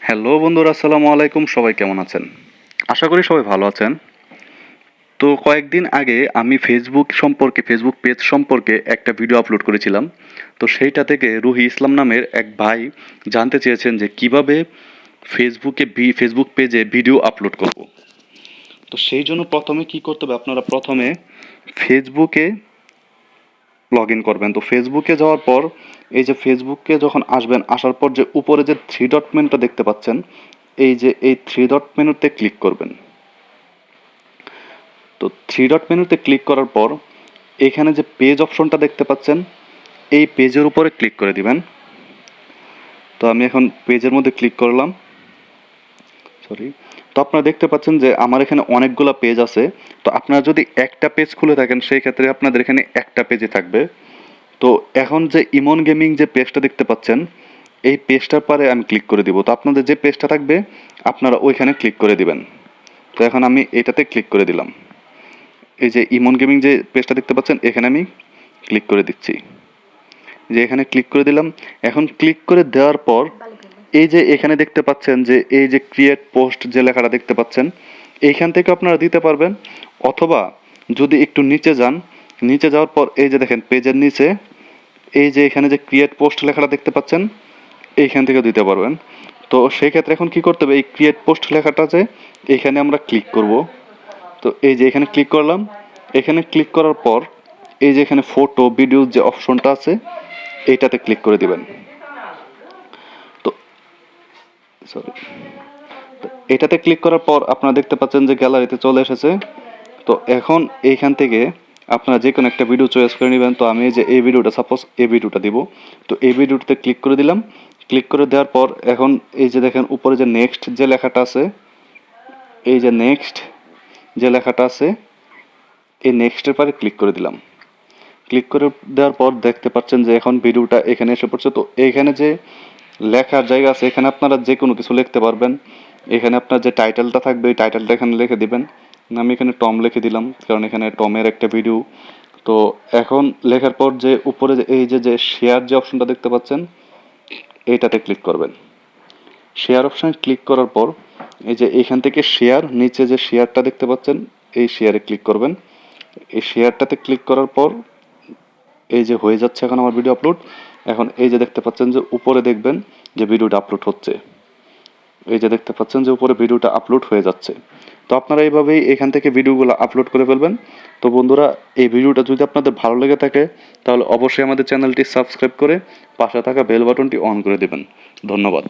Hello বন্ধুরা, আসসালামু আলাইকুম। সবাই কেমন আছেন? আশা করি সবাই ভালো আছেন। তো কয়েকদিন আগে আমি ফেসবুক পেজ সম্পর্কে একটা ভিডিও আপলোড করেছিলাম। তো সেইটা থেকে রুহি ইসলাম নামের এক ভাই জানতে চেয়েছেন যে কিভাবে ফেসবুক পেজে ভিডিও আপলোড করব। তো সেই জন্য প্রথমে কি করতে হবে, আপনারা প্রথমে ফেসবুকে লগ ইন করবেন। তো ফেসবুকে যাওয়ার পর এই যে ফেসবুকে যখন আসবেন, আসার পর যে উপরে যে থ্রি ডট মেনুটা দেখতে পাচ্ছেন, এই থ্রি ডট মেনুতে ক্লিক করবেন। তো থ্রি ডট মেনুতে ক্লিক করার পর এখানে যে পেজ অপশনটা দেখতে পাচ্ছেন, এই পেজের উপরে ক্লিক করে দিবেন। তো আমি এখন পেজের মধ্যে ক্লিক করলাম। তো আপনারা দেখতে পাচ্ছেন যে আমার এখানে অনেকগুলো পেজ আছে। তো আপনারা যদি একটা পেজ খুলে থাকেন, সেই ক্ষেত্রে আপনাদের এখানে একটা পেজে থাকবে। তো এখন যে ইমন গেমিং যে পেজটা দেখতে পাচ্ছেন, এই পেজটার পরে আমি ক্লিক করে দিব। তো আপনাদের যে পেজটা থাকবে আপনারা ওইখানে ক্লিক করে দিবেন। তো এখন আমি এটাতে ক্লিক করে দিলাম। এই যে ইমন গেমিং যে পেজটা দেখতে পাচ্ছেন, এখানে আমি ক্লিক করে দিচ্ছি। যে এখানে ক্লিক করে দিলাম। এখন ক্লিক করে দেওয়ার পর এই যে এখানে দেখতে পাচ্ছেন যে এই যে ক্রিয়েট পোস্ট যে লেখাটা দেখতে পাচ্ছেন, এইখান থেকে আপনারা দিতে পারবেন। অথবা যদি একটু নিচে যান, নিচে যাওয়ার পর এই যে দেখেন পেজের নিচে এই যে এখানে যে ক্রিয়েট পোস্ট লেখাটা দেখতে পাচ্ছেন, এইখান থেকে দিতে পারবেন। তো সেই ক্ষেত্রে এখন কি করতে হবে, এই ক্রিয়েট পোস্ট লেখাটা যে এইখানে আমরা ক্লিক করব। তো এই যে এখানে ক্লিক করলাম। এখানে ক্লিক করার পর এই যে এখানে ফটো ভিডিও যে অপশনটা আছে, এইটাতে ক্লিক করে দিবেন। তো সরি, এটাতে ক্লিক করার পর আপনারা দেখতে পাচ্ছেন যে গ্যালারিতে চলে এসেছে। তো এখন এইখান থেকে আপনারা যে কোনো একটা ভিডিও চয়েস করে নেবেন। তো আমি যে এই ভিডিওটা, সাপোজ এই ভিডিওটা দিব। তো এই ভিডিওটাতে ক্লিক করে দিলাম। ক্লিক করে দেওয়ার পর এখন এই যে দেখেন উপরে যে নেক্সট যে লেখাটা আছে, এই যে নেক্সট যে লেখাটা আছে, এই নেক্সটের পরে ক্লিক করে দিলাম। ক্লিক করে দেওয়ার পর দেখতে পাচ্ছেন যে এখন ভিডিওটা এখানে এসে পড়ছে। তো এইখানে যে লেখার জায়গা আছে, এখানে আপনারা যে কোনো কিছু লিখতে পারবেন। এখানে আপনার যে টাইটেলটা থাকবে, এই টাইটেলটা এখানে লিখে দিবেন। আমি এখানে টম লিখে দিলাম, কারণ এখানে টমের একটা ভিডিও। তো এখন লেখার পর যে উপরে এই যে শেয়ার যে অপশনটা দেখতে পাচ্ছেন, এইটাতে ক্লিক করবেন। শেয়ার অপশানে ক্লিক করার পর এই যে এখান থেকে শেয়ার, নিচে যে শেয়ারটা দেখতে পাচ্ছেন, এই শেয়ারে ক্লিক করবেন। এই শেয়ারটাতে ক্লিক করার পর এই যে হয়ে যাচ্ছে এখন আমার ভিডিও আপলোড। এখন এই যে দেখতে পাচ্ছেন যে উপরে দেখবেন যে ভিডিওটা আপলোড হচ্ছে। এই যে দেখতে পাচ্ছেন যে উপরে ভিডিওটা আপলোড হয়ে যাচ্ছে। তো আপনারা এইভাবেই এখান থেকে ভিডিওগুলো আপলোড করে ফেলবেন। তো বন্ধুরা, এই ভিডিওটা যদি আপনাদের ভালো লেগে থাকে তাহলে অবশ্যই আমাদের চ্যানেলটি সাবস্ক্রাইব করে পাশে থাকা বেল বাটনটি অন করে দেবেন। ধন্যবাদ।